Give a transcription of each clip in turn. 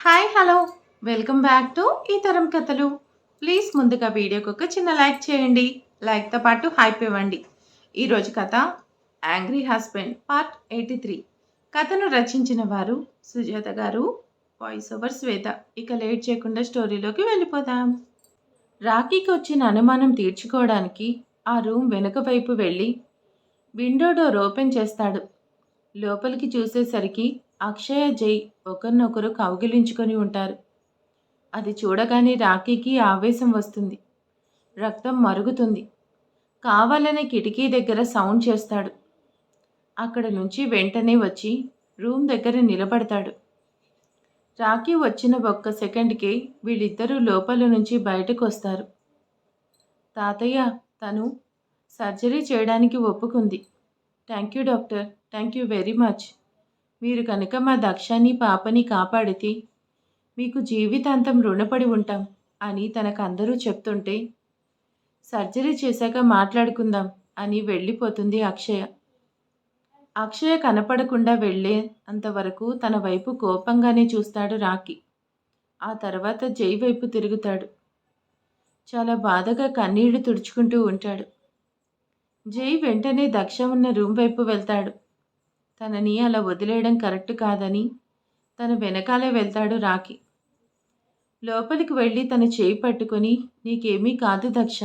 Hi hello welcome back to ఈ తరం కథలు. ప్లీజ్ ముందుగా వీడియోకి ఒక చిన్న లైక్ చేయండి. లైక్తో పాటు హైప్ ఇవ్వండి. ఈరోజు కథ యాంగ్రీ హస్బెండ్ పార్ట్ 83. కథను రచించిన వారు సుజాత గారు, వాయిస్ ఓవర్ శ్వేత. ఇక లేట్ చేయకుండా స్టోరీలోకి వెళ్ళిపోదాం. రాఖీకి వచ్చిన అనుమానం తీర్చుకోవడానికి ఆ రూమ్ వెనుక వైపు వెళ్ళి విండో డోర్ ఓపెన్ చేస్తాడు. లోపలికి చూసేసరికి అక్షయ, జై ఒకరినొకరు కౌగిలించుకొని ఉంటారు. అది చూడగానే రాఖీకి ఆవేశం వస్తుంది. రక్తం మరుగుతుంది. కావాలనే కిటికీ దగ్గర సౌండ్ చేస్తాడు. అక్కడ నుంచి వెంటనే వచ్చి రూమ్ దగ్గర నిలబడతాడు. రాఖీ వచ్చిన ఒక్క సెకండ్కే వీళ్ళిద్దరూ లోపల నుంచి బయటకు వస్తారు. తాతయ్య, తను సర్జరీ చేయడానికి ఒప్పుకుంది. Thank you doctor, thank you very much. మీరు కనుక మా దక్షాని పాపని కాపాడితే మీకు జీవితాంతం రుణపడి ఉంటాం అని తనకు అందరూ చెప్తుంటే సర్జరీ చేశాక మాట్లాడుకుందాం అని వెళ్ళిపోతుంది అక్షయ. అక్షయ కనపడకుండా వెళ్ళే అంతవరకు తన వైపు కోపంగానే చూస్తాడు రాఖీ. ఆ తర్వాత జై వైపు తిరుగుతాడు. చాలా బాధగా కన్నీళ్లు తుడుచుకుంటూ ఉంటాడు. జై వెంటనే దక్ష ఉన్న రూమ్ వైపు వెళ్తాడు. తనని అలా వదిలేయడం కరెక్ట్ కాదని తన వెనకాలే వెళ్తాడు రాఖీ. లోపలికి వెళ్ళి తన చేయి పట్టుకొని, నీకేమీ కాదు దక్ష,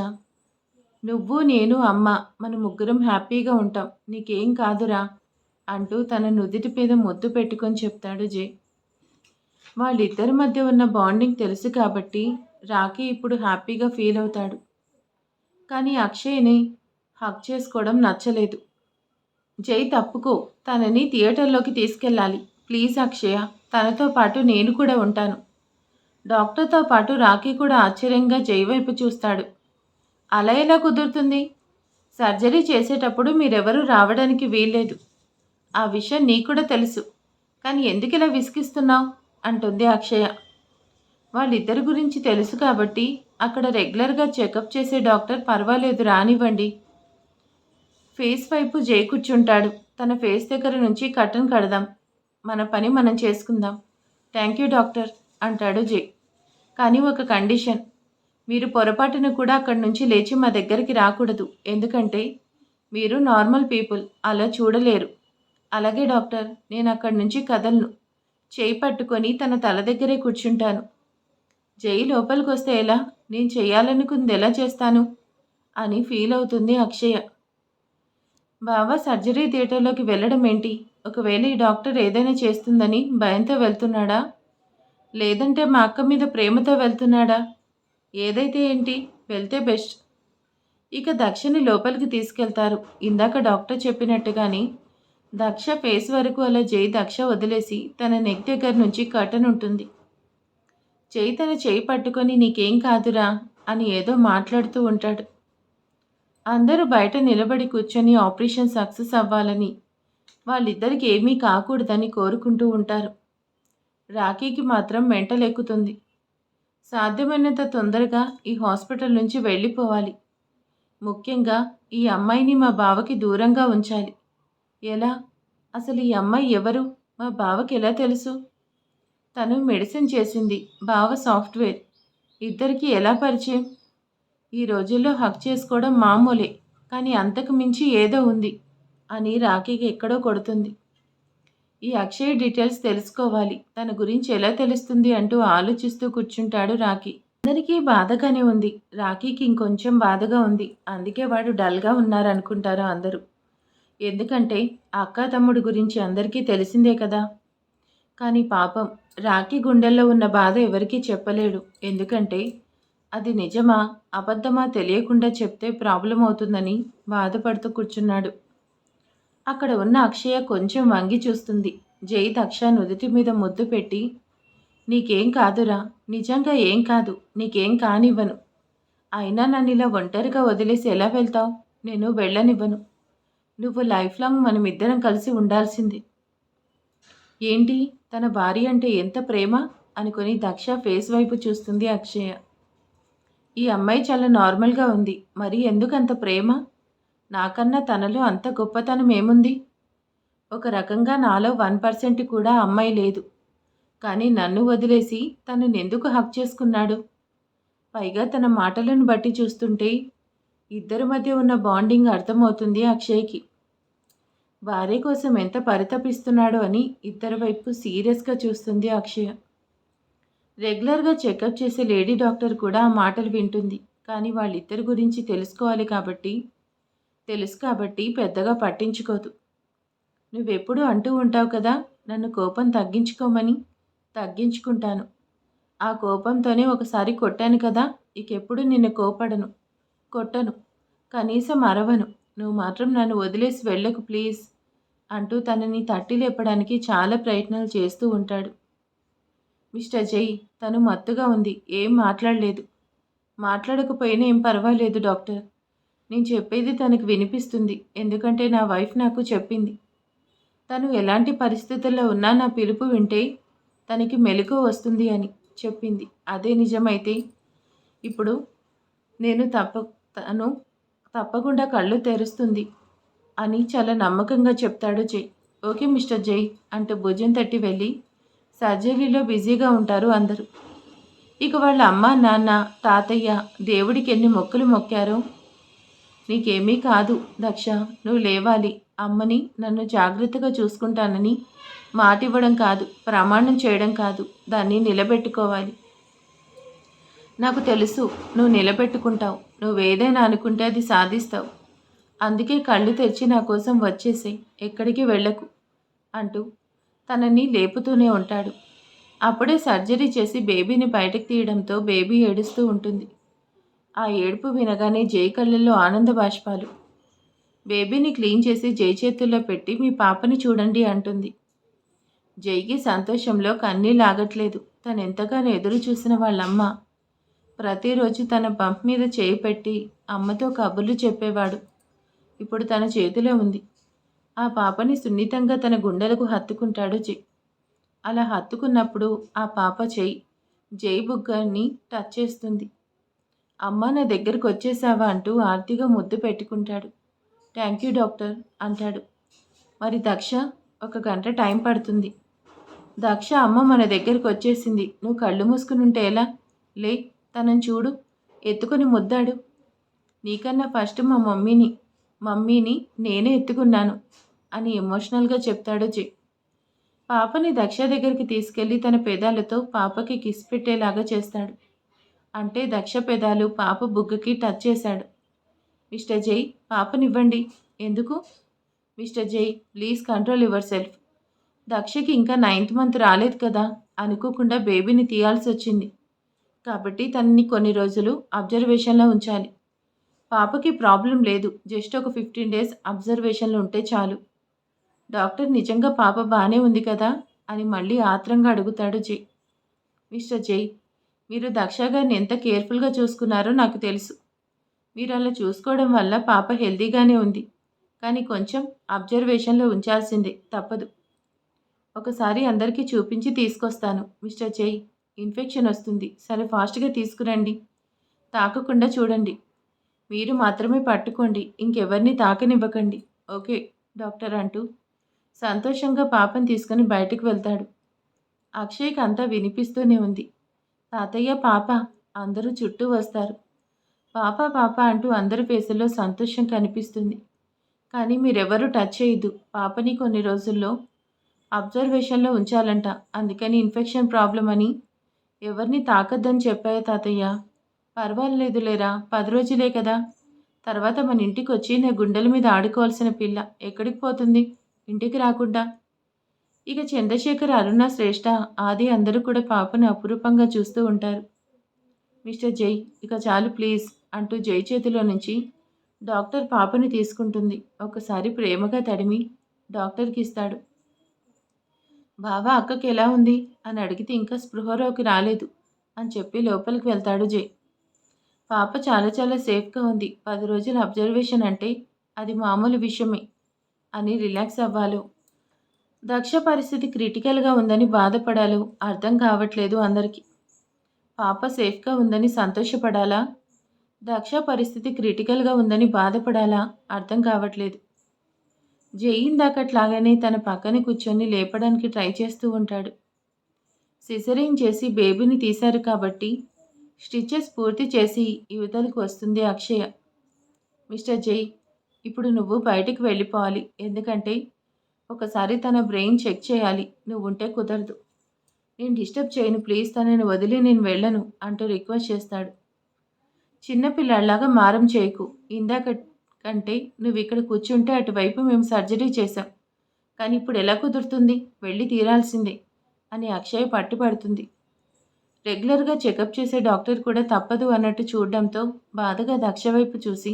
నువ్వు నేను అమ్మ మన ముగ్గురం హ్యాపీగా ఉంటాం, నీకేం కాదురా అంటూ తన నుదిటి మీద ముద్దు పెట్టుకొని చెప్తాడు జై. వాళ్ళిద్దరి మధ్య ఉన్న బాండింగ్ తెలుసు కాబట్టి రాఖీ ఇప్పుడు హ్యాపీగా ఫీల్ అవుతాడు. కానీ అక్షయ్ని హక్ చేసుకోవడం నచ్చలేదు. జై తప్పుకో, తనని థియేటర్లోకి తీసుకెళ్ళాలి ప్లీజ్ అక్షయ, తనతో పాటు నేను కూడా ఉంటాను. డాక్టర్తో పాటు రాఖీ కూడా ఆశ్చర్యంగా జై వైపు చూస్తాడు. అలా ఎలా కుదురుతుంది? సర్జరీ చేసేటప్పుడు మీరెవరూ రావడానికి వీల్లేదు. ఆ విషయం నీకు కూడా తెలుసు. కానీ ఎందుకు ఇలా విసిగిస్తున్నావు అంటుంది అక్షయ. వాళ్ళిద్దరి గురించి తెలుసు కాబట్టి అక్కడ రెగ్యులర్గా చెకప్ చేసే డాక్టర్ పర్వాలేదు రానివ్వండి. ఫేస్ వైపు జై కూర్చుంటాడు. తన ఫేస్ దగ్గర నుంచి కట్టను కడదాం, మన పని మనం చేసుకుందాం. థ్యాంక్ యూ డాక్టర్ అంటాడు జై. కానీ ఒక కండిషన్, మీరు పొరపాటును కూడా అక్కడి నుంచి లేచి మా దగ్గరికి రాకూడదు. ఎందుకంటే మీరు నార్మల్ పీపుల్, అలా చూడలేరు. అలాగే డాక్టర్, నేను అక్కడి నుంచి కదలను. చేయి పట్టుకొని తన తల దగ్గరే కూర్చుంటాను. జై లోపలికి వస్తే ఎలా? నేను చేయాలనుకుంది ఎలా చేస్తాను అని ఫీల్ అవుతుంది అక్షయ. బావా సర్జరీ థియేటర్లోకి వెళ్ళడం ఏంటి? ఒకవేళ ఈ డాక్టర్ ఏదైనా చేస్తుందని భయంతో వెళ్తున్నాడా, లేదంటే మా అక్క మీద ప్రేమతో వెళ్తున్నాడా? ఏదైతే ఏంటి, వెళ్తే బెస్ట్. ఇక దక్షని లోపలికి తీసుకెళ్తారు. ఇందాక డాక్టర్ చెప్పినట్టుగాని దక్ష ఫేస్ వరకు అలా జై దక్ష వదిలేసి తన నెక్ దగ్గర నుంచి కర్టన్ ఉంటుంది. జై తన చేయి పట్టుకొని నీకేం కాదురా అని ఏదో మాట్లాడుతూ ఉంటాడు. అందరూ బయట నిలబడి కూర్చొని ఆపరేషన్ సక్సెస్ అవ్వాలని, వాళ్ళిద్దరికి ఏమీ కాకూడదని కోరుకుంటూ ఉంటారు. రాఖీకి మాత్రం మెంటల్ ఎక్కుతుంది. సాధ్యమైనంత తొందరగా ఈ హాస్పిటల్ నుంచి వెళ్ళిపోవాలి. ముఖ్యంగా ఈ అమ్మాయిని మా బావకి దూరంగా ఉంచాలి. ఎలా? అసలు ఈ అమ్మాయి ఎవరు? మా బావకి ఎలా తెలుసు? తను మెడిసిన్ చేసింది, బావ సాఫ్ట్వేర్. ఇద్దరికి ఎలా పరిచయం? ఈ రోజుల్లో హక్ చేసుకోవడం మామూలే, కానీ అంతకు మించి ఏదో ఉంది అని రాఖీకి ఎక్కడో కొడుతుంది. ఈ అక్షయ్ డీటెయిల్స్ తెలుసుకోవాలి, తన గురించి ఎలా తెలుస్తుంది అంటూ ఆలోచిస్తూ కూర్చుంటాడు రాఖీ. అందరికీ బాధగానే ఉంది, రాఖీకి ఇంకొంచెం బాధగా ఉంది. అందుకే వాడు డల్గా ఉన్నారనుకుంటారు అందరూ. ఎందుకంటే అక్క తమ్ముడు గురించి అందరికీ తెలిసిందే కదా. కానీ పాపం రాఖీ గుండెల్లో ఉన్న బాధ ఎవరికీ చెప్పలేడు. ఎందుకంటే అది నిజమా అబద్ధమా తెలియకుండా చెప్తే ప్రాబ్లం అవుతుందని బాధపడుతూ కూర్చున్నాడు. అక్కడ ఉన్న అక్షయ కొంచెం వంగి చూస్తుంది. జై దక్ష నుదుటి మీద ముద్దు పెట్టి, నీకేం కాదురా, నిజంగా ఏం కాదు, నీకేం కానివ్వను. అయినా నన్ను ఇలా ఒంటరిగా వదిలేసి ఎలా వెళ్తావు? నేను వెళ్ళనివ్వను. నువ్వు లైఫ్ లాంగ్ మనమిద్దరం కలిసి ఉండాల్సింది. ఏంటి, తన భార్య అంటే ఎంత ప్రేమ అనుకొని దక్ష ఫేస్ వైపు చూస్తుంది అక్షయ. ఈ అమ్మాయి చాలా నార్మల్గా ఉంది, మరి ఎందుకంత ప్రేమ? నాకన్నా తనలో అంత గొప్పతనం ఏముంది? ఒక రకంగా నాలో 1% కూడా అమ్మాయి లేదు. కానీ నన్ను వదిలేసి తననెందుకు హగ్ చేసుకున్నాడు? పైగా తన మాటలను బట్టి చూస్తుంటే ఇద్దరి మధ్య ఉన్న బాండింగ్ అర్థమవుతుంది అక్షయ్‌కి. భార్య కోసం ఎంత పరితపిస్తున్నాడో అని ఇద్దరి వైపు సీరియస్‌గా చూస్తుంది అక్షయ. రెగ్యులర్‌గా చెకప్ చేసే లేడీ డాక్టర్ కూడా ఆ మాటలు వింటుంది. కానీ వాళ్ళిద్దరి గురించి తెలుసు కాబట్టి పెద్దగా పట్టించుకోదు. నువ్వెప్పుడూ అంటూ ఉంటావు కదా, నన్ను కోపం తగ్గించుకోమని. తగ్గించుకుంటాను. ఆ కోపంతోనే ఒకసారి కొట్టాను కదా, ఇకెప్పుడు నిన్ను కోపడను, కొట్టను, కనీసం అరవను. నువ్వు మాత్రం నన్ను వదిలేసి వెళ్ళకు ప్లీజ్ అంటూ తనని తట్టి లేపడానికి చాలా ప్రయత్నాలు చేస్తూ ఉంటాడు. మిస్టర్ జై, తను మత్తుగా ఉంది. ఏం మాట్లాడలేదు. మాట్లాడకపోయినా ఏం పర్వాలేదు డాక్టర్. నేను చెప్పేది తనకు వినిపిస్తుంది. ఎందుకంటే నా వైఫ్ నాకు చెప్పింది. తను ఎలాంటి పరిస్థితుల్లో ఉన్నా నా పిలుపు వింటే తనకి మెలకువ వస్తుంది అని చెప్పింది. అదే నిజమైతే ఇప్పుడు తను తప్పకుండా కళ్ళు తెరుస్తుంది అని చాలా నమ్మకంగా చెప్తాడు జై. ఓకే మిస్టర్ జై అంటూ భుజం తట్టి వెళ్ళి సర్జరీలో బిజీగా ఉంటారు అందరూ. ఇక వాళ్ళ అమ్మ, నాన్న, తాతయ్య దేవుడికి ఎన్ని మొక్కులు మొక్కారో. నీకేమీ కాదు దక్ష, నువ్వు లేవాలి. అమ్మని, నన్ను జాగ్రత్తగా చూసుకుంటానని మాటివ్వడం కాదు, ప్రమాణం చేయడం కాదు, దాన్ని నిలబెట్టుకోవాలి. నాకు తెలుసు నువ్వు నిలబెట్టుకుంటావు. నువ్వేదైనా అనుకుంటే అది సాధిస్తావు. అందుకే కళ్ళు తెరిచి నా కోసం వచ్చేసేయ్, ఎక్కడికి వెళ్ళకు అంటూ తనని లేపుతూనే ఉంటాడు. అప్పుడే సర్జరీ చేసి బేబీని బయటకు తీయడంతో బేబీ ఏడుస్తూ ఉంటుంది. ఆ ఏడుపు వినగానే జై కళ్ళల్లో ఆనంద బాష్పాలు. బేబీని క్లీన్ చేసి జై చేతుల్లో పెట్టి మీ పాపని చూడండి అంటుంది. జైకి సంతోషంలో కన్నీళ్ళాగట్లేదు. తనెంతగానో ఎదురు చూసిన వాళ్ళమ్మ ప్రతిరోజు తన బంప్ మీద చేయి పెట్టి అమ్మతో కబుర్లు చెప్పేవాడు. ఇప్పుడు తన చేతిలో ఉంది. ఆ పాపని సున్నితంగా తన గుండెలకు హత్తుకుంటాడు జై. అలా హత్తుకున్నప్పుడు ఆ పాప జై బుగ్గని టచ్ చేస్తుంది. అమ్మ నా దగ్గరకు వచ్చేసావా అంటూ ఆర్తిగా ముద్దు పెట్టుకుంటాడు. థ్యాంక్ యూ డాక్టర్ అంటాడు. మరి దక్ష? 1 గంట టైం పడుతుంది. దక్ష అమ్మ మన దగ్గరికి వచ్చేసింది. నువ్వు కళ్ళు మూసుకుని ఉంటే ఎలా? లే, తనని చూడు, ఎత్తుకొని ముద్దాడు. నీకన్నా ఫస్ట్ మా మమ్మీని నేనే ఎత్తుకున్నాను అని ఎమోషనల్గా చెప్తాడు జై. పాపని దక్ష దగ్గరికి తీసుకెళ్లి తన పెదాలతో పాపకి కిస్ పెట్టేలాగా చేస్తాడు. అంటే దక్ష పెదాలు పాప బుగ్గకి టచ్ చేశాడు. మిస్టర్ జై, పాపనివ్వండి. ఎందుకు? మిస్టర్ జై, ప్లీజ్ కంట్రోల్ యువర్ సెల్ఫ్. దక్షకి ఇంకా 9th మంత్ రాలేదు కదా, అనుకోకుండా బేబీని తీయాల్సి వచ్చింది. కాబట్టి తనని కొన్ని రోజులు అబ్జర్వేషన్లో ఉంచాలి. పాపకి ప్రాబ్లం లేదు. జస్ట్ ఒక 15 days అబ్జర్వేషన్లో ఉంటే చాలు. డాక్టర్ నిజంగా పాప బాగానే ఉంది కదా అని మళ్ళీ ఆత్రంగా అడుగుతాడు జై. మిస్టర్ జై, మీరు దక్ష గారిని ఎంత కేర్ఫుల్గా చూసుకున్నారో నాకు తెలుసు. మీరు అలా చూసుకోవడం వల్ల పాప హెల్తీగానే ఉంది. కానీ కొంచెం అబ్జర్వేషన్లో ఉంచాల్సిందే, తప్పదు. ఒకసారి అందరికీ చూపించి తీసుకొస్తాను. మిస్టర్ జై, ఇన్ఫెక్షన్ వస్తుంది. సరే ఫాస్ట్గా తీసుకురండి. తాకకుండా చూడండి. మీరు మాత్రమే పట్టుకోండి. ఇంకెవరిని తాకనివ్వకండి. ఓకే డాక్టర్ అంటూ సంతోషంగా పాపని తీసుకుని బయటకు వెళ్తాడు. అక్షయ్కి అంతా వినిపిస్తూనే ఉంది. తాతయ్య, పాప అందరూ చుట్టూ వస్తారు. పాప పాప అంటూ అందరి ఫేసుల్లో సంతోషం కనిపిస్తుంది. కానీ మీరెవరూ టచ్ చేయొద్దు. పాపని కొన్ని రోజుల్లో అబ్జర్వేషన్లో ఉంచాలంట. అందుకని ఇన్ఫెక్షన్ ప్రాబ్లం అని ఎవరిని తాకద్దని చెప్పారు తాతయ్య. పర్వాలేదులేరా, 10 రోజులే కదా. తర్వాత మన ఇంటికి వచ్చి నా గుండెల మీద ఆడుకోవాల్సిన పిల్ల ఎక్కడికి పోతుంది ఇంటికి రాకుండా? ఇక చంద్రశేఖర్, అరుణ, శ్రేష్ఠ, ఆది అందరూ కూడా పాపను అపురూపంగా చూస్తూ ఉంటారు. మిస్టర్ జై, ఇక చాలు ప్లీజ్ అంటూ జై చేతిలో నుంచి డాక్టర్ పాపని తీసుకుంటుంది. ఒకసారి ప్రేమగా తడిమి డాక్టర్కి ఇస్తాడు. బావా, అక్కకి ఎలా ఉంది అని అడిగితే ఇంకా స్పృహలోకి రాలేదు అని చెప్పి లోపలికి వెళ్తాడు జై. పాప చాలా చాలా సేఫ్గా ఉంది. 10 రోజుల అబ్జర్వేషన్ అంటే అది మామూలు విషయమే అని రిలాక్స్ అవ్వాలో, దక్ష పరిస్థితి క్రిటికల్గా ఉందని బాధపడాలో అర్థం కావట్లేదు అందరికీ. పాప సేఫ్గా ఉందని సంతోషపడాలా, దక్ష పరిస్థితి క్రిటికల్గా ఉందని బాధపడాలా అర్థం కావట్లేదు. జై ఇందాకట్లాగానే తన పక్కన కూర్చొని లేపడానికి ట్రై చేస్తూ ఉంటాడు. సిజరీన్ చేసి బేబీని తీశారు కాబట్టి స్టిచెస్ పూర్తి చేసి యువతలకు వస్తుంది అక్షయ. మిస్టర్ జై, ఇప్పుడు నువ్వు బయటికి వెళ్ళిపోవాలి. ఎందుకంటే ఒకసారి తన బ్రెయిన్ చెక్ చేయాలి. నువ్వుంటే కుదరదు. నేను డిస్టర్బ్ చేయను ప్లీజ్, తనని వదిలి నేను వెళ్ళను అంటూ రిక్వెస్ట్ చేస్తాడు. చిన్నపిల్లాడిలాగా మారం చేయకు. ఇందాక కంటే నువ్వు ఇక్కడ కూర్చుంటే అటువైపు మేము సర్జరీ చేశాం. కానీ ఇప్పుడు ఎలా కుదురుతుంది? వెళ్ళి తీరాల్సిందే అని అక్షయ్ పట్టుపడుతుంది. రెగ్యులర్గా చెకప్ చేసే డాక్టర్ కూడా తప్పదు అన్నట్టు చూడడంతో బాధగా దక్ష వైపు చూసి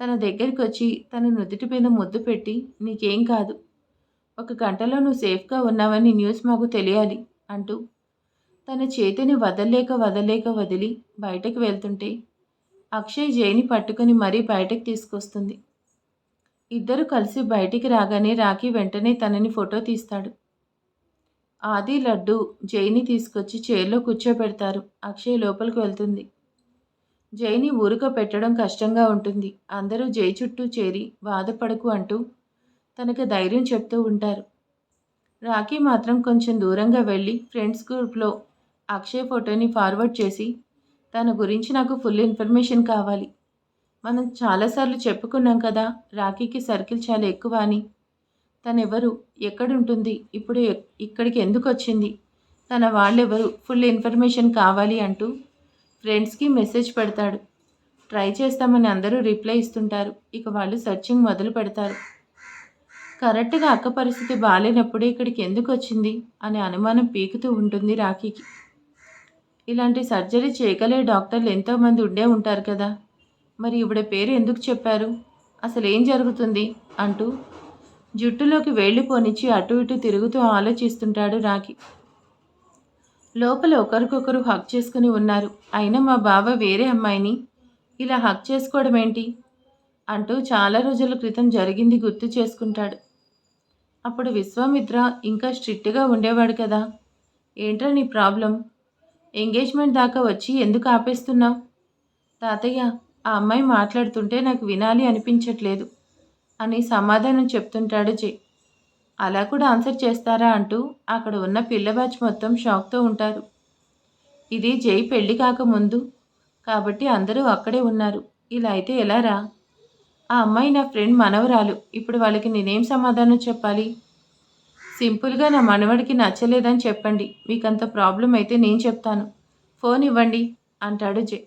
తన దగ్గరికి వచ్చి తన నుదుటి మీద ముద్దు పెట్టి, నీకేం కాదు, 1 గంటలో నువ్వు సేఫ్గా ఉన్నావని న్యూస్ మాకు తెలియాలి అంటూ తన చేతిని వదలలేక వదిలి బయటకు వెళ్తుంటే అక్షయ్ జైని పట్టుకుని మరీ బయటకు తీసుకొస్తుంది. ఇద్దరు కలిసి బయటికి రాగానే రాఖీ వెంటనే తనని ఫోటో తీస్తాడు. ఆది, లడ్డు జైని తీసుకొచ్చి చైర్లో కూర్చోబెడతారు. అక్షయ్ లోపలికి వెళ్తుంది. జైని ఊరుక పెట్టడం కష్టంగా ఉంటుంది. అందరూ జై చుట్టూ చేరి బాధపడకు అంటూ తనకు ధైర్యం చెప్తూ ఉంటారు. రాఖీ మాత్రం కొంచెం దూరంగా వెళ్ళి ఫ్రెండ్స్ గ్రూప్లో అక్షయ్ ఫోటోని ఫార్వర్డ్ చేసి, తన గురించి నాకు ఫుల్ ఇన్ఫర్మేషన్ కావాలి. మనం చాలాసార్లు చెప్పుకున్నాం కదా రాఖీకి సర్కిల్ చాలా ఎక్కువ అని. తనెవరు, ఎక్కడుంటుంది, ఇప్పుడు ఇక్కడికి ఎందుకు వచ్చింది, తన వాళ్ళెవరు, ఫుల్ ఇన్ఫర్మేషన్ కావాలి అంటూ ఫ్రెండ్స్కి మెసేజ్ పెడతాడు. ట్రై చేస్తామని అందరూ రిప్లై ఇస్తుంటారు. ఇక వాళ్ళు సెర్చింగ్ మొదలు పెడతారు. కరెక్ట్గా అక్క పరిస్థితి బాగాలేనప్పుడే ఇక్కడికి ఎందుకు వచ్చింది అనే అనుమానం పీకుతూ ఉంటుంది రాఖీకి. ఇలాంటి సర్జరీ చేయగలే డాక్టర్లు ఎంతోమంది ఉండే ఉంటారు కదా, మరి ఇవిడ పేరు ఎందుకు చెప్పారు, అసలు ఏం జరుగుతుంది అంటూ జుట్టులోకి వేళ్లు పోనిచ్చి అటు ఇటు తిరుగుతూ ఆలోచిస్తుంటాడు రాఖీ. లోపల ఒకరికొకరు హక్ చేసుకుని ఉన్నారు. అయినా మా బావ వేరే అమ్మాయిని ఇలా హక్ చేసుకోవడం ఏంటి అంటూ చాలా రోజుల క్రితం జరిగింది గుర్తు చేసుకుంటాడు. అప్పుడు విశ్వామిత్ర ఇంకా స్ట్రిక్ట్గా ఉండేవాడు కదా. ఏంట్రా నీ ప్రాబ్లం, ఎంగేజ్మెంట్ దాకా వచ్చి ఎందుకు ఆపేస్తున్నావు? తాతయ్య, ఆ అమ్మాయి మాట్లాడుతుంటే నాకు వినాలి అనిపించట్లేదు అని సమాధానం చెప్తుంటాడు జై. అలా కూడా ఆన్సర్ చేస్తారా అంటూ అక్కడ ఉన్న పిల్ల బ్యాచ్ మొత్తం షాక్తో ఉంటారు. ఇది జై పెళ్లి కాకముందు కాబట్టి అందరూ అక్కడే ఉన్నారు. ఇలా అయితే ఎలా రా? ఆ అమ్మాయి నా ఫ్రెండ్ మనవరాలు. ఇప్పుడు వాళ్ళకి నేనేం సమాధానం చెప్పాలి? సింపుల్గా నా మనవడికి నచ్చలేదని చెప్పండి. మీకంత ప్రాబ్లం అయితే నేను చెప్తాను. ఫోన్ ఇవ్వండి అంటాడు జై.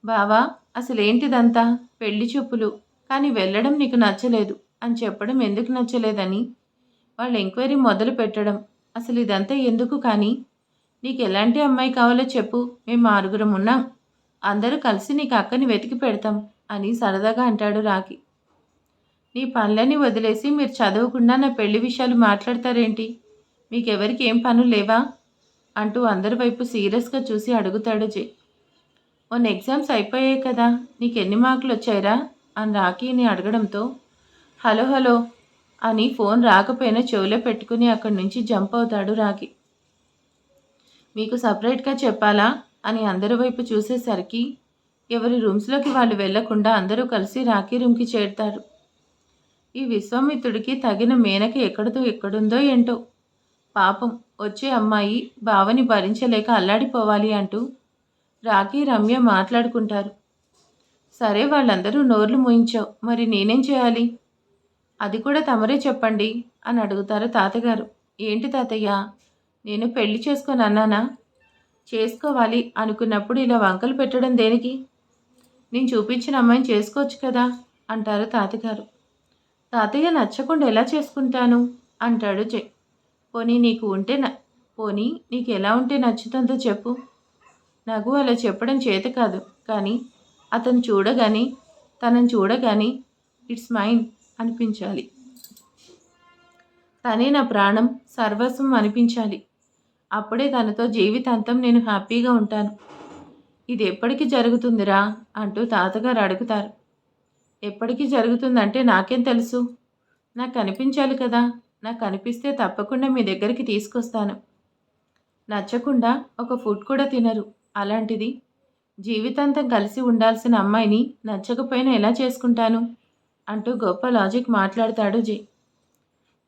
బావా, అసలేంటిదంతా? పెళ్లి చూపులు, కానీ వెళ్ళడం నీకు నచ్చలేదు అని చెప్పడం ఎందుకు నచ్చలేదని వాళ్ళు ఎంక్వైరీ మొదలు పెట్టడం, అసలు ఇదంతా ఎందుకు? కానీ నీకు ఎలాంటి అమ్మాయి కావాలో చెప్పు, మేము 6 ఉన్నాం, అందరూ కలిసి నీకు అక్కని వెతికి పెడతాం అని సరదాగా అంటాడు రాఖీ. నీ పనులని వదిలేసి మీరు చదవకుండా నా పెళ్లి విషయాలు మాట్లాడతారేంటి? మీకెవరికి ఏం పనులు లేవా అంటూ అందరి వైపు సీరియస్గా చూసి అడుగుతాడు జై. మొన్న ఎగ్జామ్స్ అయిపోయాయి కదా, నీకు ఎన్ని మార్కులు వచ్చాయిరా అని రాఖీని అడగడంతో హలో హలో అని ఫోన్ రాకపోయినా చెవిలో పెట్టుకుని అక్కడి నుంచి జంప్ అవుతాడు రాఖీ. మీకు సపరేట్గా చెప్పాలా అని అందరి వైపు చూసేసరికి ఎవరి రూమ్స్లోకి వాళ్ళు వెళ్లకుండా అందరూ కలిసి రాఖీ రూమ్కి చేరుతారు. ఈ విశ్వామిత్రుడికి తగిన మేనక ఎక్కడుందో ఏంటో. పాపం, వచ్చే అమ్మాయి బావని భరించలేక అల్లాడిపోవాలి అంటూ రాఖీ రమ్య మాట్లాడుకుంటారు. సరే, వాళ్ళందరూ నోర్లు మూయించావు, మరి నేనేం చేయాలి? అది కూడా తమరే చెప్పండి అని అడుగుతారు తాతగారు. ఏంటి తాతయ్య, నేను పెళ్లి చేసుకొని అన్నానా? చేసుకోవాలి అనుకున్నప్పుడు ఇలా వంకలు పెట్టడం దేనికి? నేను చూపించిన అమ్మాయిని చేసుకోవచ్చు కదా అంటారు తాతగారు. తాతయ్య, నచ్చకుండా ఎలా చేసుకుంటాను అంటాడు జై. పోనీ నీకు ఎలా ఉంటే నచ్చుతుందో చెప్పు. నాకు అలా చెప్పడం చేత కాదు, కానీ తనని చూడగానే ఇట్స్ మైన్ అనిపించాలి. తనే నా ప్రాణం సర్వస్వం అనిపించాలి. అప్పుడే తనతో జీవితాంతం నేను హ్యాపీగా ఉంటాను. ఇది ఎప్పటికీ జరుగుతుందిరా అంటూ తాతగారు అడుగుతారు. ఎప్పటికీ జరుగుతుందంటే నాకేం తెలుసు? నాకు కనిపించాలి కదా. నాకు కనిపిస్తే తప్పకుండా మీ దగ్గరికి తీసుకొస్తాను. నచ్చకుండా ఒక ఫుడ్ కూడా తినరు. అలాంటిది జీవితాంతం కలిసి ఉండాల్సిన అమ్మాయిని నచ్చకపోయినా ఎలా చేసుకుంటాను అంటూ గొప్ప లాజిక్ మాట్లాడతాడు జై.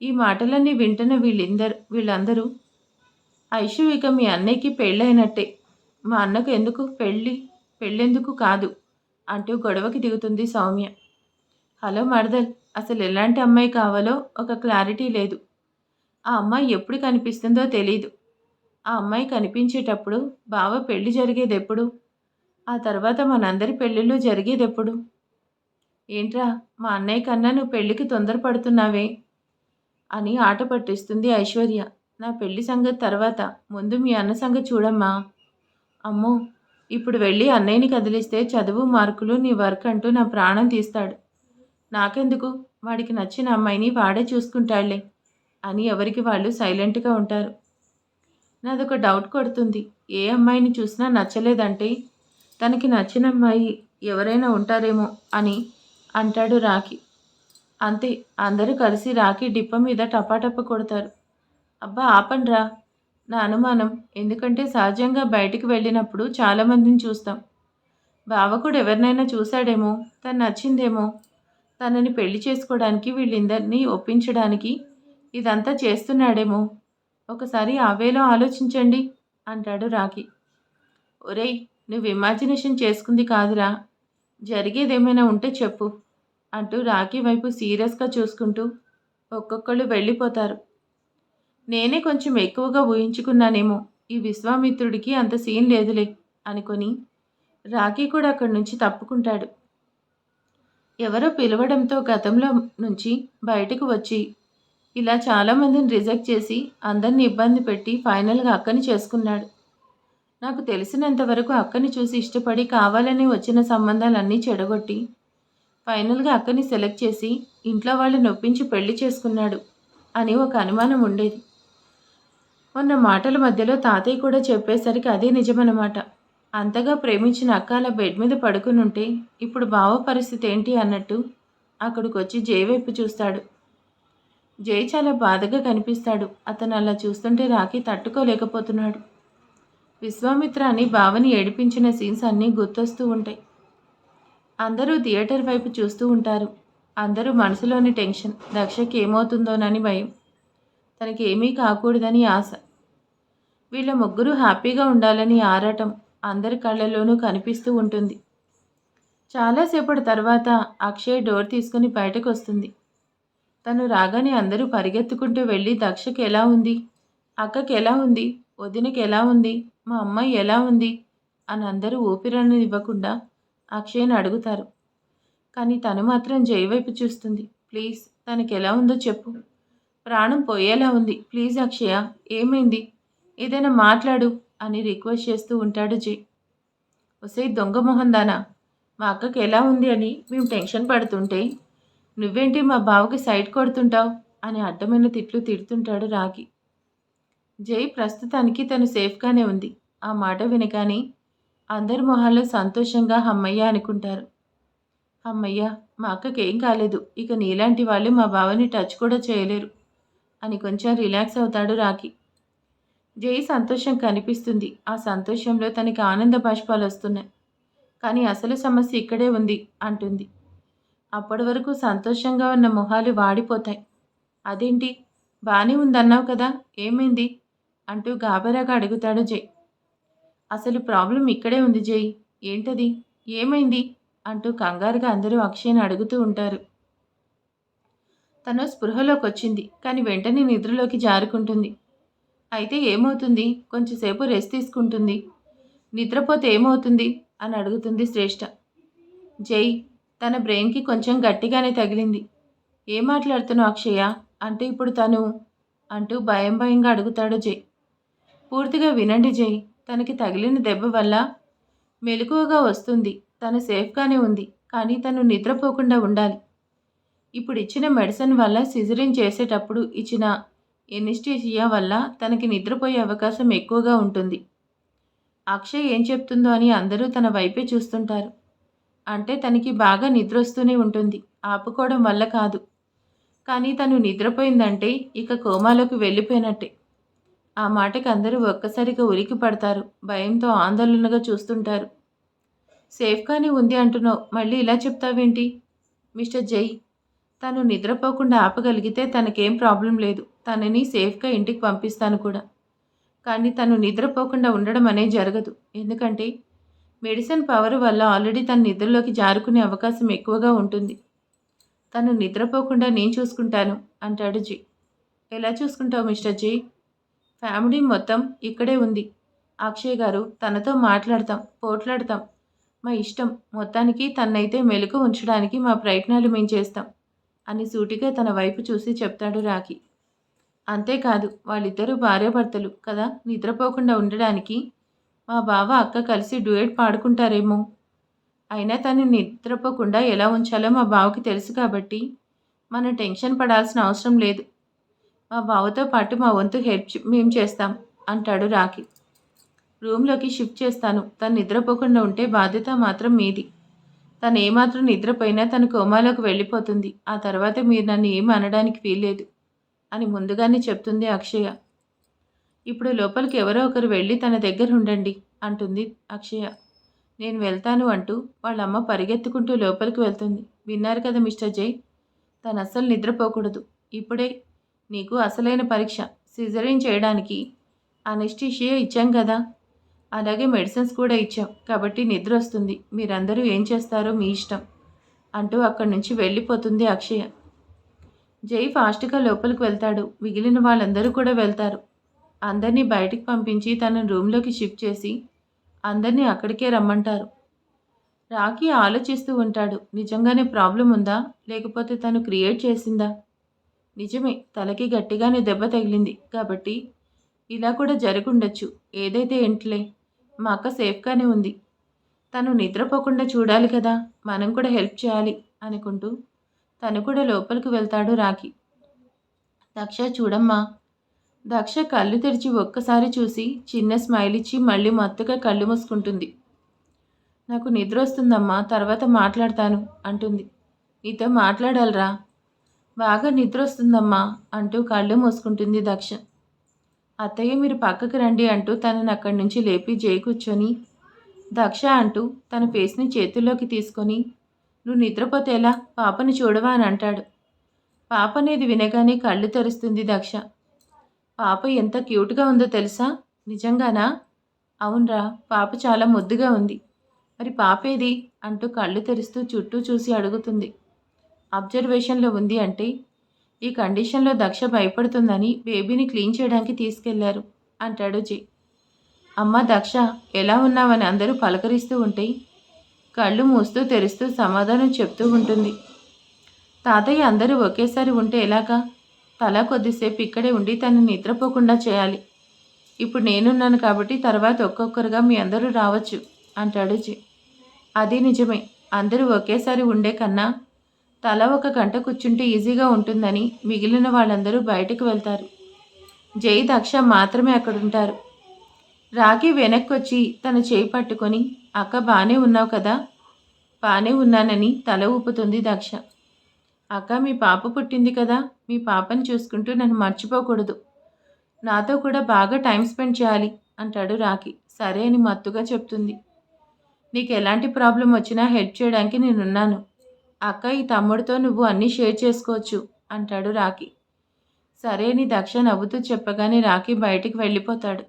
ఈ మాటలన్నీ వింటున్న వీళ్ళందరూ ఐషు ఇక మీ అన్నయ్యకి పెళ్ళైనట్టే. మా అన్నకు ఎందుకు పెళ్ళి? పెళ్ళెందుకు కాదు అంటూ గొడవకి దిగుతుంది సౌమ్య. హలో మరదల్, అసలు ఎలాంటి అమ్మాయి కావాలో ఒక క్లారిటీ లేదు. ఆ అమ్మాయి ఎప్పుడు కనిపిస్తుందో తెలీదు. ఆ అమ్మాయి కనిపించేటప్పుడు బావ పెళ్లి జరిగేదెప్పుడు? ఆ తర్వాత మనందరి పెళ్ళిళ్ళు జరిగేదెప్పుడు? ఏంట్రా, మా అన్నయ్య కన్నా నువ్వు పెళ్ళికి తొందరపడుతున్నావే అని ఆట పట్టిస్తుంది ఐశ్వర్య. నా పెళ్లి సంగతి తర్వాత, ముందు మీ అన్న సంగతి చూడమ్మా. అమ్మో, ఇప్పుడు వెళ్ళి అన్నయ్యని కదిలిస్తే చదువు మార్కులు నీ వర్క్ అంటూ నా ప్రాణం తీస్తాడు. నాకెందుకు, వాడికి నచ్చిన అమ్మాయిని వాడే చూసుకుంటాడులే అని ఎవరికి వాళ్ళు సైలెంట్గా ఉంటారు. నాదొక డౌట్ కొడుతుంది. ఏ అమ్మాయిని చూసినా నచ్చలేదంటే తనకి నచ్చిన అమ్మాయి ఎవరైనా ఉంటారేమో అని అంటాడు రాఖీ. అంతే, అందరూ కలిసి రాఖీ డిప్ప మీద టపాటప్ప కొడతారు. అబ్బా ఆపండ్రా, నా అనుమానం. ఎందుకంటే సహజంగా బయటికి వెళ్ళినప్పుడు చాలామందిని చూస్తాం. బావ కూడా ఎవరినైనా చూశాడేమో, తను నచ్చిందేమో, తనని పెళ్లి చేసుకోవడానికి వీళ్ళందరినీ ఒప్పించడానికి ఇదంతా చేస్తున్నాడేమో. ఒకసారి ఆ వేలో ఆలోచించండి అంటాడు రాఖీ. ఒరేయ్, నువ్వు ఇమాజినేషన్ చేసుకుంది కాదురా, జరిగేదేమైనా ఉంటే చెప్పు అంటూ రాఖీ వైపు సీరియస్గా చూసుకుంటూ ఒక్కొక్కళ్ళు వెళ్ళిపోతారు. నేనే కొంచెం ఎక్కువగా ఊహించుకున్నానేమో, ఈ విశ్వామిత్రుడికి అంత సీన్ లేదులే అనుకొని రాఖీ కూడా అక్కడి నుంచి తప్పుకుంటాడు. ఎవరో పిలవడంతో గతంలో నుంచి బయటకు వచ్చి ఇలా చాలామందిని రిజెక్ట్ చేసి అందరిని ఇబ్బంది పెట్టి ఫైనల్గా అక్కని చేసుకున్నాడు. నాకు తెలిసినంతవరకు అక్కని చూసి ఇష్టపడి కావాలని వచ్చిన సంబంధాలన్నీ చెడగొట్టి ఫైనల్గా అక్కని సెలెక్ట్ చేసి ఇంట్లో వాళ్ళని ఒప్పించి పెళ్లి చేసుకున్నాడు అని ఒక అనుమానం ఉండేది. మొన్న మాటల మధ్యలో తాతయ్య కూడా చెప్పేసరికి అదే నిజమన్నమాట. అంతగా ప్రేమించిన అక్క అలా బెడ్ మీద పడుకుని ఉంటే ఇప్పుడు బావ పరిస్థితి ఏంటి అన్నట్టు అక్కడికి వచ్చి జై వైపు చూస్తాడు. జై చాలా బాధగా కనిపిస్తాడు. అతను అలా చూస్తుంటే రాఖీ తట్టుకోలేకపోతున్నాడు. విశ్వామిత్ర అని బావని ఏడిపించిన సీన్స్ అన్నీ గుర్తొస్తూ ఉంటాయి. అందరూ థియేటర్ వైపు చూస్తూ ఉంటారు. అందరూ మనసులోని టెన్షన్, దక్షకి ఏమవుతుందోనని భయం, తనకి ఏమీ కాకూడదని ఆశ. వీళ్ళ ముగ్గురు హ్యాపీగా ఉండాలని ఆరాటం అందరి కళ్ళలోనూ కనిపిస్తూ ఉంటుంది. చాలాసేపటి తర్వాత అక్షయ్ డోర్ తీసుకుని బయటకు వస్తుంది. తను రాగానే అందరూ పరిగెత్తుకుంటూ వెళ్ళి దక్షకి ఎలా ఉంది, అక్కకి ఎలా ఉంది, వదినకి ఎలా ఉంది, మా అమ్మాయి ఎలా ఉంది అని అందరూ ఊపిరని ఇవ్వకుండా అక్షయ్ని అడుగుతారు. కానీ తను మాత్రం జై వైపు చూస్తుంది. ప్లీజ్, తనకి ఎలా ఉందో చెప్పు. ప్రాణం పోయేలా ఉంది, ప్లీజ్ అక్షయ, ఏమైంది, ఏదైనా మాట్లాడు అని రిక్వెస్ట్ చేస్తూ ఉంటాడు జై. ఒసే దొంగ మొహందానా, మా అక్కకి ఎలా ఉంది అని మేము టెన్షన్ పడుతుంటే నువ్వేంటి మా బావకి సైడ్ కొడుతుంటావు అని అడ్డమైన తిట్లు తిడుతుంటాడు రాఖీ. జై ప్రస్తుతానికి తను సేఫ్గానే ఉంది. ఆ మాట వినగానే అందరి మొహాల్లో సంతోషంగా హమ్మయ్య అనుకుంటారు. అమ్మయ్య, మా అక్కకి ఏం కాలేదు, ఇక నీలాంటి వాళ్ళు మా బావని టచ్ కూడా చేయలేరు అని కొంచెం రిలాక్స్ అవుతాడు రాఖీ. జై సంతోషం కనిపిస్తుంది. ఆ సంతోషంలో తనకి ఆనంద బాష్పాలు వస్తున్నాయి. కానీ అసలు సమస్య ఇక్కడే ఉంది అంటుంది. అప్పటి వరకు సంతోషంగా ఉన్న మొహాలు వాడిపోతాయి. అదేంటి, బానే ఉందన్నావు కదా, ఏమైంది అంటూ గాబరాగా అడుగుతాడు జై. అసలు ప్రాబ్లం ఇక్కడే ఉంది జై, ఏంటది, ఏమైంది అంటూ కంగారుగా అందరూ అక్షయ్ని అడుగుతూ ఉంటారు. తను స్పృహలోకి వచ్చింది, కానీ వెంటనే నిద్రలోకి జారుకుంటుంది. అయితే ఏమవుతుంది, కొంచెంసేపు రెస్ట్ తీసుకుంటుంది, నిద్రపోతే ఏమవుతుంది అని అడుగుతుంది శ్రేష్ఠ. జై తన బ్రెయిన్కి కొంచెం గట్టిగానే తగిలింది. ఏం మాట్లాడుతున్నావు అక్షయ అంటే ఇప్పుడు తను అంటూ భయంగా అడుగుతాడు జై. పూర్తిగా వినండి జై, తనకి తగిలిన దెబ్బ వల్ల మెలకువగా వస్తుంది, తను సేఫ్గానే ఉంది, కానీ తను నిద్రపోకుండా ఉండాలి. ఇప్పుడు ఇచ్చిన మెడిసిన్ వల్ల సిజరిన్ చేసేటప్పుడు ఇచ్చిన ఎనిస్టేషియా వల్ల తనకి నిద్రపోయే అవకాశం ఎక్కువగా ఉంటుంది. అక్షయ్ ఏం చెప్తుందో అని అందరూ తన వైపే చూస్తుంటారు. అంటే తనకి బాగా నిద్ర వస్తూనే ఉంటుంది, ఆపుకోవడం వల్ల కాదు. కానీ తను నిద్రపోయిందంటే ఇక కోమాలోకి వెళ్ళిపోయినట్టే. ఆ మాటకి అందరూ ఒక్కసారిగా ఉలికి పడతారు. భయంతో ఆందోళనగా చూస్తుంటారు. సేఫ్గానే ఉంది అంటున్నావు, మళ్ళీ ఇలా చెప్తావేంటి? మిస్టర్ జై, తను నిద్రపోకుండా ఆపగలిగితే తనకేం ప్రాబ్లం లేదు. తనని సేఫ్గా ఇంటికి పంపిస్తాను కూడా. కానీ తను నిద్రపోకుండా ఉండడం అనేది జరగదు. ఎందుకంటే మెడిసిన్ పవర్ వల్ల ఆల్రెడీ తను నిద్రలోకి జారుకునే అవకాశం ఎక్కువగా ఉంటుంది. తను నిద్రపోకుండా నేను చూసుకుంటాను అంటాడు జే. ఎలా చూసుకుంటావు మిస్టర్ జే? ఫ్యామిలీ మొత్తం ఇక్కడే ఉంది. అక్షయ్ గారు తనతో మాట్లాడతాం, పోట్లాడతాం. మా ఇష్టం. మొత్తానికి తన్నైతే మెలుకు ఉంచడానికి మా ప్రయత్నాలు మేం చేస్తాం అని సూటిగా తన వైపు చూసి చెప్తాడు రాఖీ. అంతేకాదు వాళ్ళిద్దరూ భార్యాభర్తలు కదా, నిద్రపోకుండా ఉండడానికి మా బావ అక్క కలిసి డ్యూయెట్ పాడుకుంటారేమో. అయినా తను నిద్రపోకుండా ఎలా ఉంచాలో మా బావకి తెలుసు కాబట్టి మనం టెన్షన్ పడాల్సిన అవసరం లేదు. మా బావతో పాటు మా వంతు హెల్ప్ మేం చేస్తాం అంటాడు రాఖీ. రూమ్లోకి షిఫ్ట్ చేస్తాను. తను నిద్రపోకుండా ఉంటే బాధ్యత మాత్రం మీది. తను ఏమాత్రం నిద్రపోయినా తను కోమాలోకి వెళ్ళిపోతుంది. ఆ తర్వాత మీరు నన్ను ఏమి అనడానికి వీల్లేదు అని ముందుగానే చెప్తుంది అక్షయ. ఇప్పుడు లోపలికి ఎవరో ఒకరు వెళ్ళి తన దగ్గర ఉండండి అంటుంది అక్షయ. నేను వెళ్తాను అంటూ వాళ్ళమ్మ పరిగెత్తుకుంటూ లోపలికి వెళ్తుంది. విన్నారు కదా మిస్టర్ జై, తను అస్సలు నిద్రపోకూడదు. ఇప్పుడే నీకు అసలైన పరీక్ష. సిజరీన్ చేయడానికి అనెస్టీషియా ఇచ్చాం కదా, అలాగే మెడిసిన్స్ కూడా ఇచ్చాం. కాబట్టి నిద్ర వస్తుంది. మీరందరూ ఏం చేస్తారో మీ ఇష్టం అంటూ అక్కడి నుంచి వెళ్ళిపోతుంది అక్షయ. జై ఫాస్ట్గా లోపలికి వెళ్తాడు. మిగిలిన వాళ్ళందరూ కూడా వెళ్తారు. అందరినీ బయటికి పంపించి తన రూమ్లోకి షిఫ్ట్ చేసి అందరినీ అక్కడికే రమ్మంటారు. రాఖీ ఆలోచిస్తూ ఉంటాడు. నిజంగానే ప్రాబ్లం ఉందా, లేకపోతే తను క్రియేట్ చేసిందా? నిజమే, తలకి గట్టిగానే దెబ్బ తగిలింది కాబట్టి ఇలా కూడా జరుగుండొచ్చు. ఏదైతే ఏంటిలే, మా అక్క సేఫ్గానే ఉంది. తను నిద్రపోకుండా చూడాలి కదా, మనం కూడా హెల్ప్ చేయాలి అనుకుంటూ తను కూడా లోపలికి వెళ్తాడు రాఖీ. దక్ష చూడమ్మా. దక్ష కళ్ళు తెరిచి ఒక్కసారి చూసి చిన్న స్మైల్ ఇచ్చి మళ్ళీ మత్తుగా కళ్ళు మూసుకుంటుంది. నాకు నిద్ర వస్తుందమ్మా, తర్వాత మాట్లాడతాను అంటుంది. నీతో మాట్లాడాలరా. బాగా నిద్ర వస్తుందమ్మా అంటూ కళ్ళు మూసుకుంటుంది దక్ష. అత్తయ్య మీరు పక్కకు రండి అంటూ తనని అక్కడి నుంచి లేపి జై కూర్చొని దక్ష అంటూ తన ఫేస్ని చేతుల్లోకి తీసుకొని నువ్వు నిద్రపోతే ఎలా, పాపని చూడవా అని అంటాడు. పాప అనేది వినగానే కళ్ళు తెరుస్తుంది దక్ష. పాప ఎంత క్యూట్గా ఉందో తెలుసా? నిజంగానా? అవునరా, పాప చాలా ముద్దుగా ఉంది. మరి పాపేది అంటూ కళ్ళు తెరుస్తూ చుట్టూ చూసి అడుగుతుంది. అబ్జర్వేషన్లో ఉంది అంటే ఈ కండిషన్లో దక్ష భయపడుతుందని బేబీని క్లీన్ చేయడానికి తీసుకెళ్లారు అంటాడు జై. అమ్మ దక్ష ఎలా ఉన్నావని అందరూ పలకరిస్తూ ఉంటే కళ్ళు మూస్తూ తెరుస్తూ సమాధానం చెప్తూ ఉంటుంది. తాతయ్య అందరూ ఒకేసారి ఉంటే ఎలాగా? తలా కొద్దిసేపు ఇక్కడే ఉండి తను నిద్రపోకుండా చేయాలి. ఇప్పుడు నేనున్నాను కాబట్టి తర్వాత ఒక్కొక్కరుగా మీ అందరూ రావచ్చు అంటాడు జై. అది నిజమే, అందరూ ఒకేసారి ఉండే కన్నా తల ఒక గంట కూర్చుంటే ఈజీగా ఉంటుందని మిగిలిన వాళ్ళందరూ బయటకు వెళ్తారు. జై దక్ష మాత్రమే అక్కడుంటారు. రాఖీ వెనక్కి వచ్చి తన చేయి పట్టుకొని అక్క బాగానే ఉన్నావు కదా? బాగానే ఉన్నానని తల ఊపుతుంది దక్ష. అక్క మీ పాప పుట్టింది కదా, మీ పాపని చూసుకుంటూ నన్ను మర్చిపోకూడదు. నాతో కూడా బాగా టైం స్పెండ్ చేయాలి అంటాడు రాఖీ. సరే అని మత్తుగా చెప్తుంది. నీకు ఎలాంటి ప్రాబ్లం వచ్చినా హెల్ప్ చేయడానికి నేనున్నాను. అక్క ఈ తమ్ముడితో నువ్వు అన్నీ షేర్ చేసుకోవచ్చు అంటాడు రాఖీ. సరే అని దక్ష నవ్వుతూ చెప్పగానే రాఖీ బయటికి వెళ్ళిపోతాడు.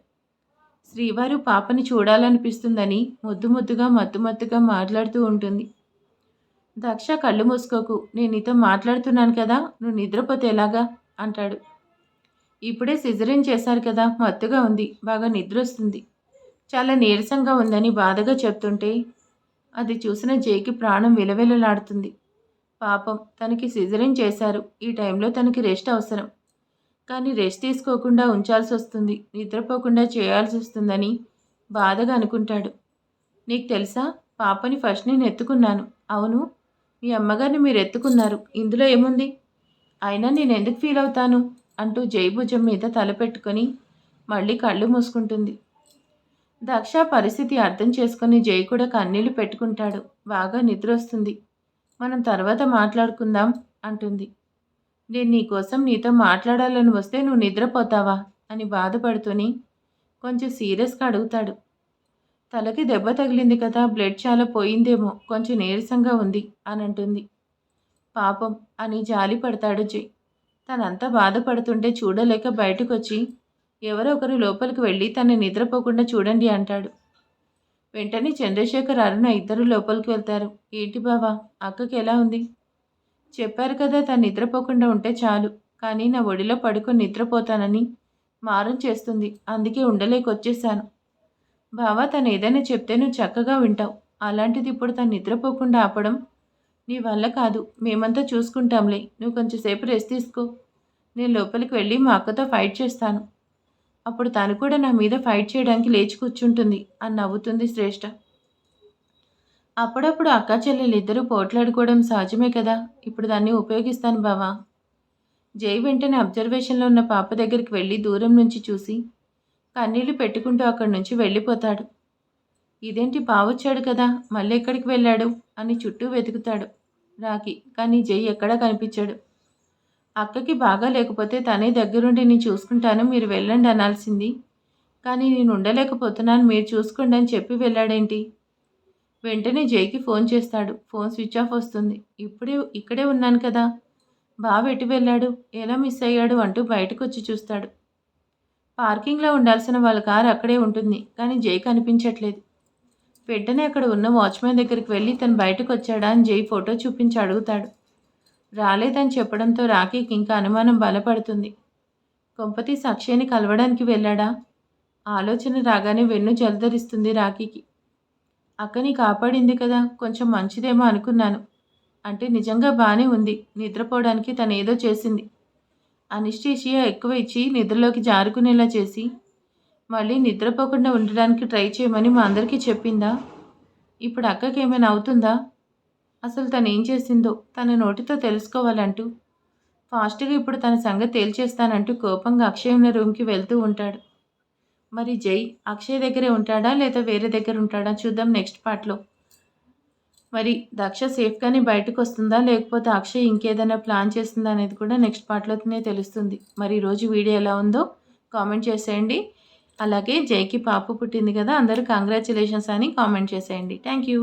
శ్రీవారు పాపని చూడాలనిపిస్తుందని ముద్దు ముద్దుగా మత్తుగా మాట్లాడుతూ ఉంటుంది. దక్ష కళ్ళు మూసుకోకు, నేను నీతో మాట్లాడుతున్నాను కదా, నువ్వు నిద్రపోతే ఎలాగా అంటాడు. ఇప్పుడే సిజరీన్ చేశారు కదా, మత్తుగా ఉంది, బాగా నిద్ర వస్తుంది, చాలా నీరసంగా ఉందని బాధగా చెప్తుంటే అది చూసిన జైకి ప్రాణం విలవిలలాడుతుంది. పాపం తనకి సిజరీన్ చేశారు. ఈ టైంలో తనకి రెస్ట్ అవసరం. కానీ రెస్ట్ తీసుకోకుండా ఉంచాల్సి వస్తుంది, నిద్రపోకుండా చేయాల్సి వస్తుందని బాధగా అనుకుంటాడు. నీకు తెలుసా, పాపని ఫస్ట్ నేను ఎత్తుకున్నాను. అవును, మీ అమ్మగారిని మీరు ఎత్తుకున్నారు, ఇందులో ఏముంది? అయినా నేను ఎందుకు ఫీల్ అవుతాను అంటూ జై భుజం మీద తలపెట్టుకొని మళ్ళీ కళ్ళు మూసుకుంటుంది. దక్ష పరిస్థితి అర్థం చేసుకుని జై కూడా కన్నీళ్లు పెట్టుకుంటాడు. బాగా నిద్ర వస్తుంది, మనం తర్వాత మాట్లాడుకుందాం అంటుంది. నేను నీకోసం నీతో మాట్లాడాలని వస్తే నువ్వు నిద్రపోతావా అని బాధపడుతూని కొంచెం సీరియస్గా అడుగుతాడు. తలకి దెబ్బ తగిలింది కదా, బ్లడ్ చాలా పోయిందేమో, కొంచెం నీరసంగా ఉంది అని అంటుంది. పాపం అని జాలి పడతాడు జై. తనంతా బాధపడుతుంటే చూడలేక బయటకు వచ్చి ఎవరో ఒకరు లోపలికి వెళ్ళి తనని నిద్రపోకుండా చూడండి అంటాడు. వెంటనే చంద్రశేఖర్, అరుణ ఇద్దరు లోపలికి వెళ్తారు. ఏంటి బావా, అక్కకి ఎలా ఉంది? చెప్పారు కదా తను నిద్రపోకుండా ఉంటే చాలు, కానీ నా ఒడిలో పడుకొని నిద్రపోతానని మారం చేస్తుంది. అందుకే ఉండలేకొచ్చేశాను. బావా, తను ఏదైనా చెప్తే నువ్వు చక్కగా వింటావు. అలాంటిది ఇప్పుడు తను నిద్రపోకుండా ఆపడం నీ వల్ల కాదు. మేమంతా చూసుకుంటాంలే. నువ్వు కొంచెం సేపు రెస్ట్ తీసుకో. నేను లోపలికి వెళ్ళి మా అక్కతో ఫైట్ చేస్తాను. అప్పుడు తను కూడా నా మీద ఫైట్ చేయడానికి లేచి కూర్చుంటుంది అని నవ్వుతుంది శ్రేష్ఠ. అప్పుడప్పుడు అక్కా చెల్లెలిద్దరూ పోట్లాడుకోవడం సహజమే కదా. ఇప్పుడు దాన్ని ఉపయోగిస్తాను బావా. జై వెంటనే అబ్జర్వేషన్లో ఉన్న పాప దగ్గరికి వెళ్ళి దూరం నుంచి చూసి కన్నీళ్లు పెట్టుకుంటూ అక్కడి నుంచి వెళ్ళిపోతాడు. ఇదేంటి, బావొచ్చాడు కదా, మళ్ళీ ఎక్కడికి వెళ్ళాడు అని చుట్టూ వెతుకుతాడు రాకి. కానీ జై ఎక్కడా కనిపించాడు. అక్కకి బాగా లేకపోతే తనే దగ్గరుండి నేను చూసుకుంటాను, మీరు వెళ్ళండి అనాల్సింది. కానీ నేను ఉండలేకపోతున్నాను, మీరు చూసుకోండి అని చెప్పి వెళ్ళాడేంటి? వెంటనే జైకి ఫోన్ చేస్తాడు. ఫోన్ స్విచ్ ఆఫ్ వస్తుంది. ఇక్కడే ఉన్నాను కదా, బావ ఎటు వెళ్ళాడు, ఎలా మిస్ అయ్యాడు అంటూ బయటకు వచ్చి చూస్తాడు. పార్కింగ్లో ఉండాల్సిన వాళ్ళ కారు అక్కడే ఉంటుంది, కానీ జై కనిపించట్లేదు. వెంటనే అక్కడ ఉన్న వాచ్మ్యాన్ దగ్గరికి వెళ్ళి తను బయటకు వచ్చాడా అని జై ఫోటో చూపించి అడుగుతాడు. రాలేదని చెప్పడంతో రాకీకి ఇంకా అనుమానం బలపడుతుంది. కొంపతీసి అక్షయ్ని కలవడానికి వెళ్ళాడా? ఆలోచన రాగానే వెన్ను జలధరిస్తుంది రాకీకి. అక్కని కాపాడింది కదా, కొంచెం మంచిదేమో అనుకున్నాను. అంటే నిజంగా బాగానే ఉంది. నిద్రపోవడానికి తను ఏదో చేసింది. అనిస్టేషియా ఎక్కువ ఇచ్చి నిద్రలోకి జారుకునేలా చేసి మళ్ళీ నిద్రపోకుండా ఉండడానికి ట్రై చేయమని మా అందరికీ చెప్పిందా? ఇప్పుడు అక్కకి ఏమైనా అవుతుందా? అసలు తను ఏం చేసిందో తన నోటితో తెలుసుకోవాలంటూ ఫాస్ట్గా ఇప్పుడు తన సంగతి తేల్చేస్తానంటూ కోపంగా అక్షయ్ ఉన్న రూమ్కి వెళ్తూ ఉంటాడు. మరి జై అక్షయ్ దగ్గరే ఉంటాడా లేదా వేరే దగ్గర ఉంటాడా చూద్దాం నెక్స్ట్ పార్ట్లో. మరి దక్ష సేఫ్గానే బయటకు వస్తుందా లేకపోతే అక్షయ్ ఇంకేదైనా ప్లాన్ చేస్తుందా అనేది కూడా నెక్స్ట్ పార్ట్లోనే తెలుస్తుంది. మరి ఈరోజు వీడియో ఎలా ఉందో కామెంట్ చేసేయండి. అలాగే జైకి పాప పుట్టింది కదా, అందరూ కంగ్రాచులేషన్స్ అని కామెంట్ చేసేయండి. Thank you.